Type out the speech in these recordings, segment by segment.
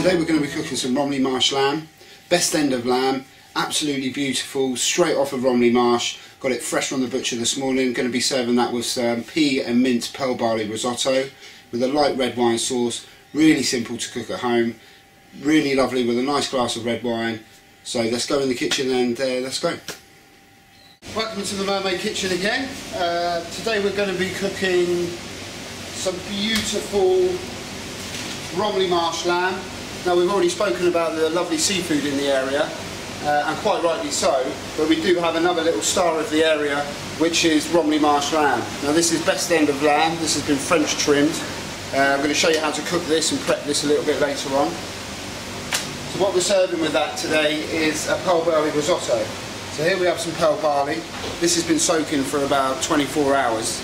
Today we're going to be cooking some Romney Marsh lamb, best end of lamb, absolutely beautiful, straight off of Romney Marsh. Got it fresh from the butcher this morning. Going to be serving that with some pea and mint pearl barley risotto with a light red wine sauce. Really simple to cook at home, really lovely with a nice glass of red wine. So let's go in the kitchen and let's go. Welcome to the Mermaid kitchen again. Today we're going to be cooking some beautiful Romney Marsh lamb. Now, we've already spoken about the lovely seafood in the area, and quite rightly so, but we do have another little star of the area, which is Romney Marsh lamb. Now, this is best end of lamb. This has been French trimmed. I'm going to show you how to cook this and prep this a little bit later on. So what we're serving with that today is a pearl barley risotto. So here we have some pearl barley. This has been soaking for about 24 hours.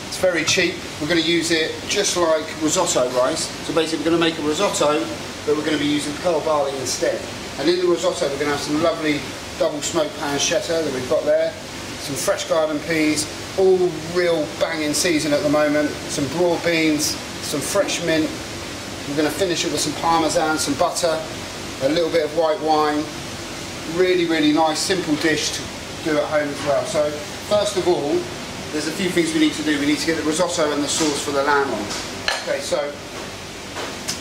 It's very cheap. We're going to use it just like risotto rice. So basically we're going to make a risotto, but we're going to be using pearl barley instead. And in the risotto we're going to have some lovely double smoked pancetta that we've got there, some fresh garden peas, all real banging season at the moment, some broad beans, some fresh mint. We're going to finish it with some parmesan, some butter, a little bit of white wine. Really, really nice, simple dish to do at home as well. So first of all, there's a few things we need to do. We need to get the risotto and the sauce for the lamb on. Okay, so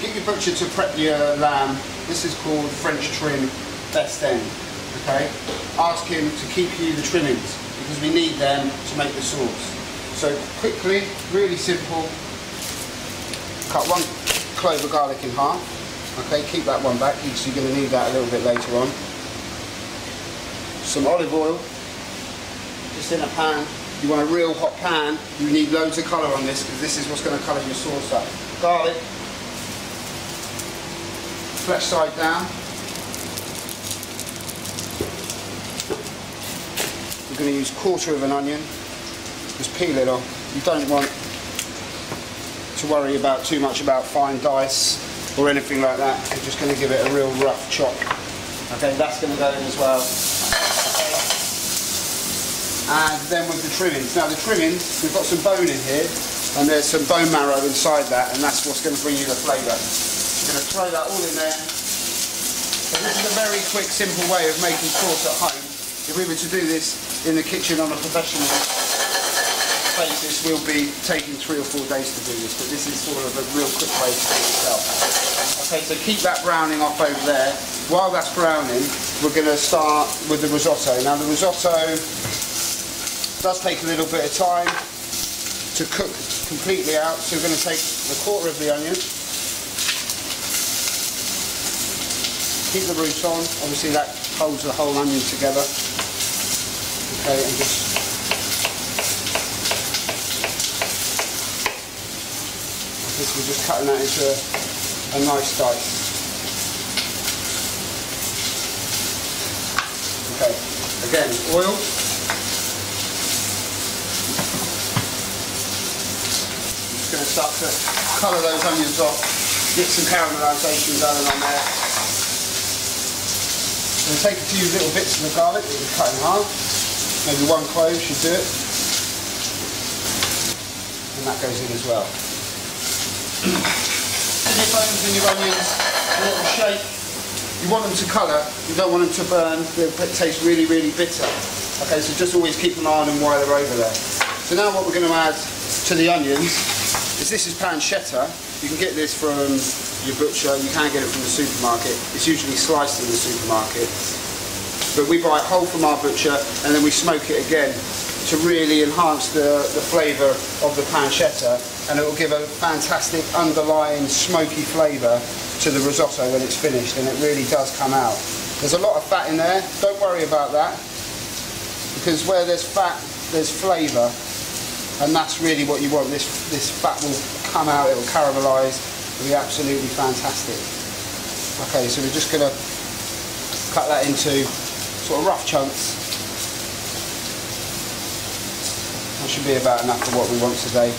get your butcher to prep your lamb. This is called French trim best end. Okay, ask him to keep you the trimmings because we need them to make the sauce. So quickly, really simple. Cut one clove of garlic in half. Okay, keep that one back because you're going to need that a little bit later on. Some olive oil, just in a pan. You want a real hot pan, you need loads of colour on this because this is what's going to colour your sauce up. Garlic, flesh side down. We're going to use 1/4 of an onion, just peel it off. You don't want to worry about too much about fine dice or anything like that. You're just going to give it a real rough chop. Okay, that's going to go in as well. And then with the trimmings. Now the trimmings, we've got some bone in here and there's some bone marrow inside that, and that's what's going to bring you the flavour. We're going to throw that all in there. So this is a very quick, simple way of making sauce at home. If we were to do this in the kitchen on a professional basis, we'll be taking 3 or 4 days to do this, but this is sort of a real quick way to do it yourself. Okay, so keep that browning off over there. While that's browning, we're going to start with the risotto. Now the risotto does take a little bit of time to cook completely out, so we're going to take a 1/4 of the onion, keep the roots on, obviously that holds the whole onion together. Okay, and just we're just cutting that into a nice dice. Okay, again, oil. Going to start to colour those onions off, get some caramelisation going on there. I'm going to take a few little bits of the garlic that we've cut in half, maybe 1 clove should do it, and that goes in as well. Put your bones and your onions a little shake. You want them to colour, you don't want them to burn, they'll taste really, really bitter. Okay, so just always keep an eye on them while they're over there. So now what we're going to add to the onions is this is pancetta. You can get this from your butcher, you can get it from the supermarket. It's usually sliced in the supermarket. But we buy it whole from our butcher and then we smoke it again to really enhance the flavour of the pancetta, and it will give a fantastic underlying smoky flavour to the risotto when it's finished, and it really does come out. There's a lot of fat in there, don't worry about that, because where there's fat, there's flavour. And that's really what you want. This fat will come out, it will caramelise, it'll be absolutely fantastic. Okay, so we're just going to cut that into sort of rough chunks. That should be about enough for what we want today.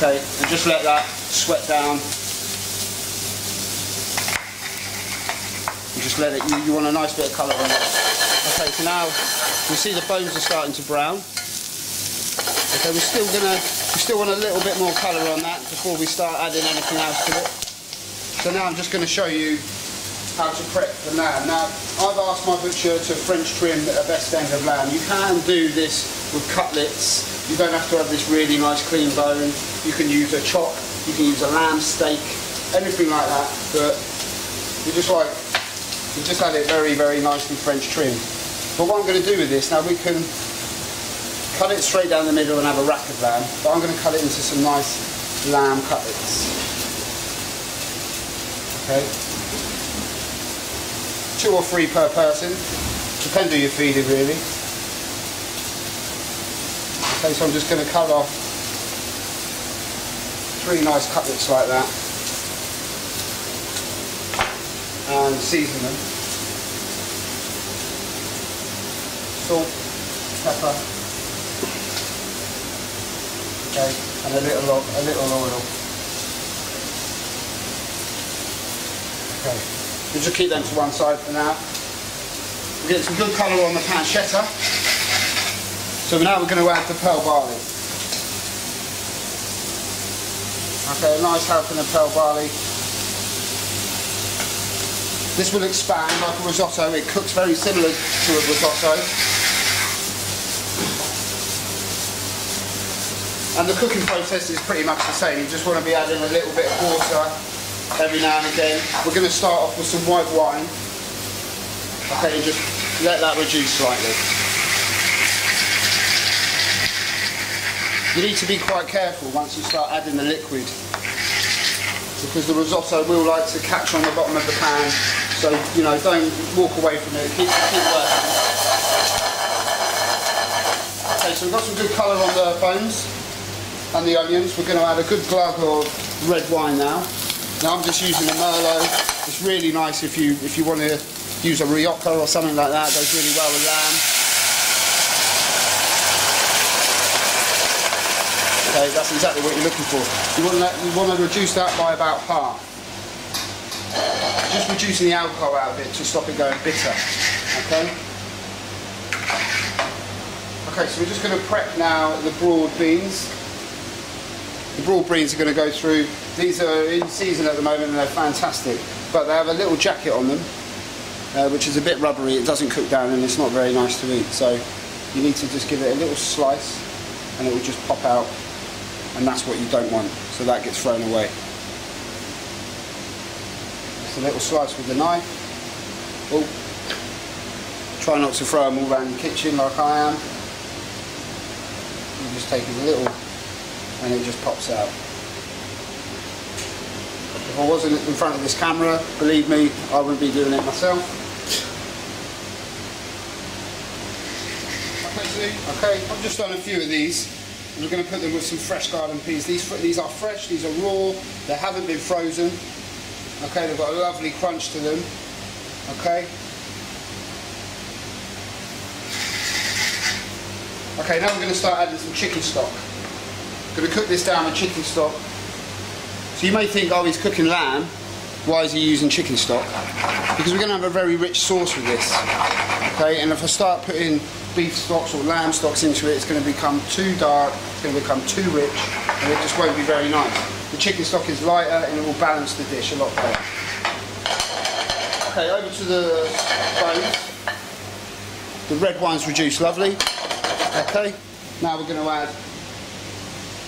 Okay, and just let that sweat down. And just let it, you want a nice bit of colour on it. Okay, so now you see the bones are starting to brown. Okay, we still want a little bit more colour on that before we start adding anything else to it. So now I'm just going to show you how to prep the lamb. Now, I've asked my butcher to French trim a best end of lamb. You can do this with cutlets. You don't have to have this really nice clean bone. You can use a chop, you can use a lamb steak, anything like that. But we just had it very, very nicely French trimmed. But what I'm going to do with this, now we can cut it straight down the middle and have a rack of lamb, but I'm going to cut it into some nice lamb cutlets. Okay. 2 or 3 per person, depends who you're feeding really. Okay, so I'm just going to cut off 3 nice cutlets like that and season them. Salt, pepper, okay, and a little oil. Okay. We'll just keep them to one side for now. We'll get some good colour on the pancetta. So now we're going to add the pearl barley. Okay, a nice helping of pearl barley. This will expand like a risotto. It cooks very similar to a risotto. And the cooking process is pretty much the same. You just want to be adding a little bit of water every now and again. We're going to start off with some white wine. Okay, just let that reduce slightly. You need to be quite careful once you start adding the liquid, because the risotto will like to catch on the bottom of the pan. So, you know, don't walk away from it. Keep working. Okay, so we've got some good colour on the bones and the onions. We're going to add a good glug of red wine now. Now I'm just using a Merlot. It's really nice if you want to use a risotto or something like that. It goes really well with lamb. Okay, that's exactly what you're looking for. You want to reduce that by about half. Just reducing the alcohol out of it to stop it going bitter. Okay. Okay, so we're just going to prep now the broad beans. The broad beans are going to go through. These are in season at the moment and they're fantastic, but they have a little jacket on them, which is a bit rubbery. It doesn't cook down and it's not very nice to eat. So you need to just give it a little slice and it will just pop out, and that's what you don't want. So that gets thrown away. Just a little slice with the knife. Oh, try not to throw them all around the kitchen like I am. You just take a little and it just pops out. If I wasn't in front of this camera, believe me, I wouldn't be doing it myself. Okay, I've just done a few of these. We're going to put them with some fresh garden peas. These are fresh, these are raw, they haven't been frozen. Okay, they've got a lovely crunch to them. Okay. Okay, now we're going to start adding some chicken stock. I'm going to cook this down with chicken stock. So you may think, oh, he's cooking lamb, why is he using chicken stock? Because we're going to have a very rich sauce with this. Okay, and if I start putting beef stocks or lamb stocks into it, it's going to become too dark, it's going to become too rich, and it just won't be very nice. The chicken stock is lighter and it will balance the dish a lot better. Okay, over to the bones. The red wine's reduced lovely. Okay, now we're going to add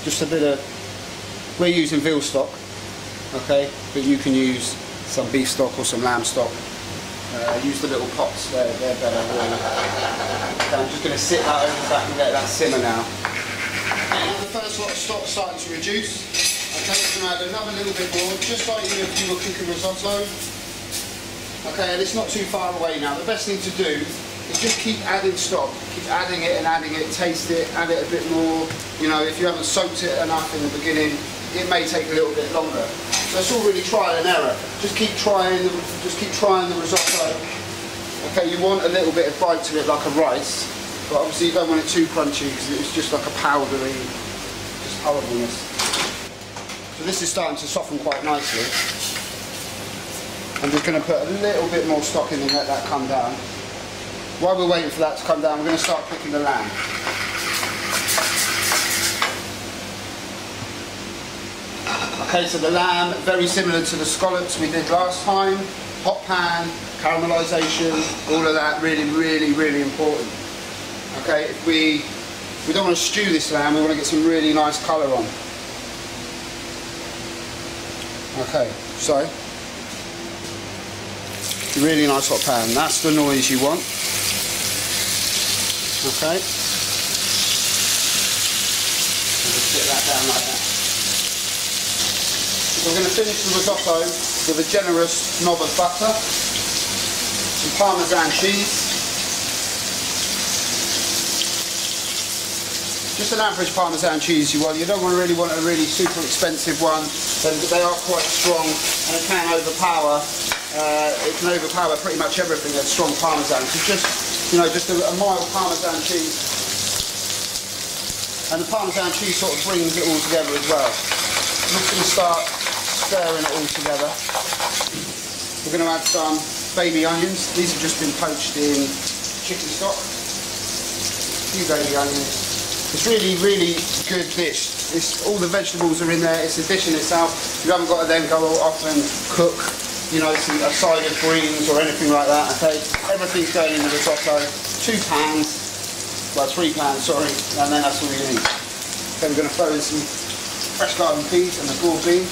just a bit of, we're using veal stock, okay, but you can use some beef stock or some lamb stock. Use the little pots, they're better really. Okay, I'm just going to sit that over the back and let that simmer now. Okay, now the first lot of stock starting to reduce. Okay, we're going to add another little bit more, just like if you were cooking risotto. Okay, and it's not too far away now. The best thing to do is just keep adding stock, keep adding it and adding it, taste it, add it a bit more. You know, if you haven't soaked it enough in the beginning, it may take a little bit longer. So it's all really trial and error. Just keep trying the risotto. Okay, you want a little bit of bite to it like a rice, but obviously you don't want it too crunchy because it's just like a powdery, just horribleness. So this is starting to soften quite nicely. I'm just going to put a little bit more stock in and let that come down. While we're waiting for that to come down, we're going to start cooking the lamb. Okay, so the lamb, very similar to the scallops we did last time. Hot pan, caramelisation, all of that really, really, really important. Okay, if we don't want to stew this lamb, we want to get some really nice colour on. Okay, so really nice hot pan. That's the noise you want. Okay. Just get that down like that. We're going to finish the risotto with a generous knob of butter, some Parmesan cheese, just an average Parmesan cheese you want. You don't really want a really super expensive one. They are quite strong and it can overpower. Pretty much everything. A strong Parmesan. So just a mild Parmesan cheese, and the Parmesan cheese sort of brings it all together as well. I'm just going to start stirring it all together. We're going to add some baby onions. These have just been poached in chicken stock. A few baby onions. It's really, really good dish. All the vegetables are in there. It's a dish in itself. You haven't got to then go off and cook, a side of greens or anything like that. Okay, everything's going in the risotto. 3 pans, sorry, and then that's all you need. Okay, we're going to throw in some fresh garden peas and the broad beans.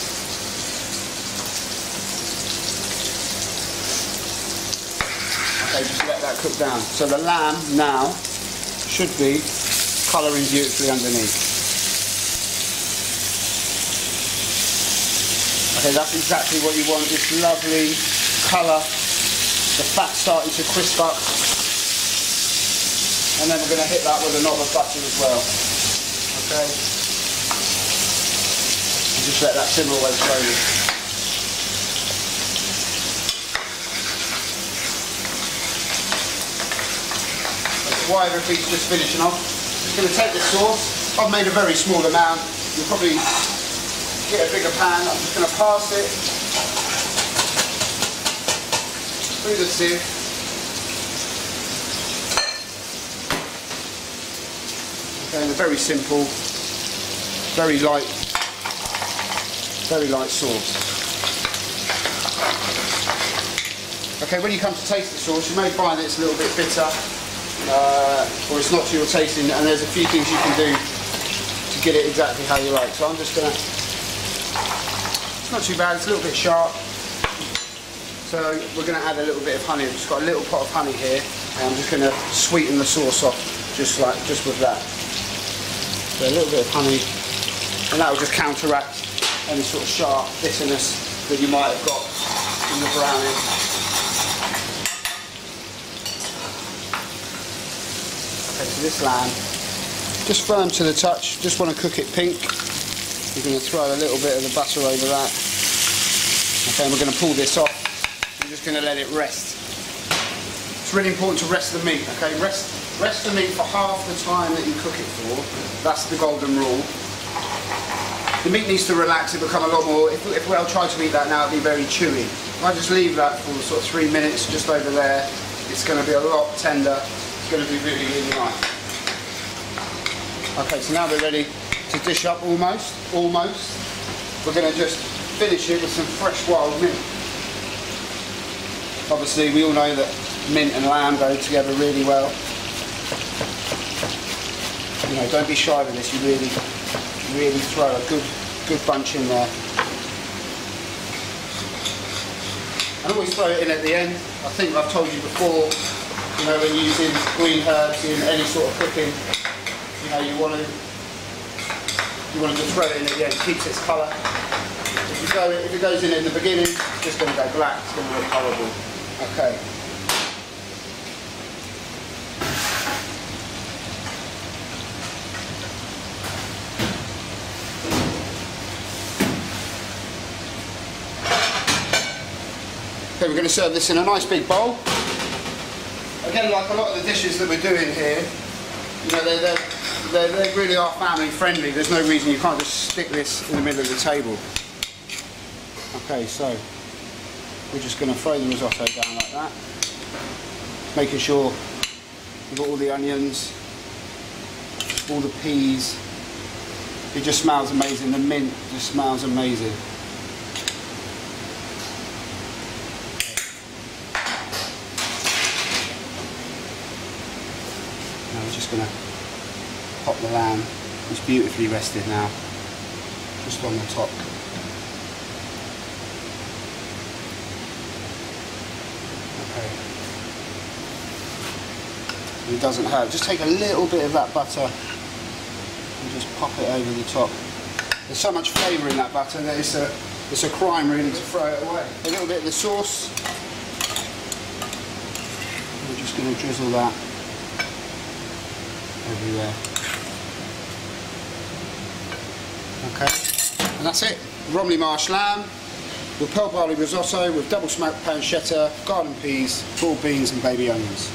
Okay, just let that cook down. So the lamb now should be colouring beautifully underneath. Okay, that's exactly what you want, this lovely colour, the fat starting to crisp up, and then we're going to hit that with a knob of butter as well. Okay, and just let that simmer away slowly. That's why everything's just finishing off. Just going to take the sauce. I've made a very small amount. You'll probably get a bigger pan. I'm just going to pass it through the sieve. Okay, and a very simple, very light sauce. Okay, when you come to taste the sauce, you may find that it's a little bit bitter, or it's not to your tasting, and there's a few things you can do to get it exactly how you like. So I'm just going to, it's not too bad, it's a little bit sharp. So we're going to add a little bit of honey. I've just got a little pot of honey here, and I'm just going to sweeten the sauce off just with that. So a little bit of honey, and that will just counteract any sort of sharp bitterness that you might have got in the browning. Okay, so this lamb, just firm to the touch, just want to cook it pink. We're going to throw a little bit of the butter over that. Okay, and we're going to pull this off. I'm just going to let it rest. It's really important to rest the meat, okay? Rest the meat for half the time that you cook it for. That's the golden rule. The meat needs to relax, it become a lot more, if I'll try to eat that now, it'll be very chewy. If I just leave that for sort of 3 minutes just over there, it's going to be a lot tender. It's going to be really, really nice. Okay, so now we're ready to dish up almost. We're going to just finish it with some fresh wild mint. Obviously, we all know that mint and lamb go together really well. You know, don't be shy with this. You really throw a good bunch in there. And always throw it in at the end. I think I've told you before, you know, when using green herbs in any sort of cooking, you know, you want to just throw it in at the end. It keeps its colour. If it goes in the beginning, it's just going to go black. It's going to look horrible. Okay. Okay, we're going to serve this in a nice big bowl. Again, like a lot of the dishes that we're doing here, you know, they really are family friendly. There's no reason you can't just stick this in the middle of the table. Okay, so we're just going to throw the risotto down like that, making sure we've got all the onions, all the peas, It just smells amazing. The mint just smells amazing. Now we're just going to pop the lamb. It's beautifully rested now, just on the top. Okay. It doesn't hurt. Just take a little bit of that butter and just pop it over the top. There's so much flavour in that butter that it's a crime really to throw it away. A little bit of the sauce. We're just going to drizzle that everywhere. Okay, and that's it. Romney Marsh lamb with pearl barley risotto with double smoked pancetta, garden peas, broad beans and baby onions.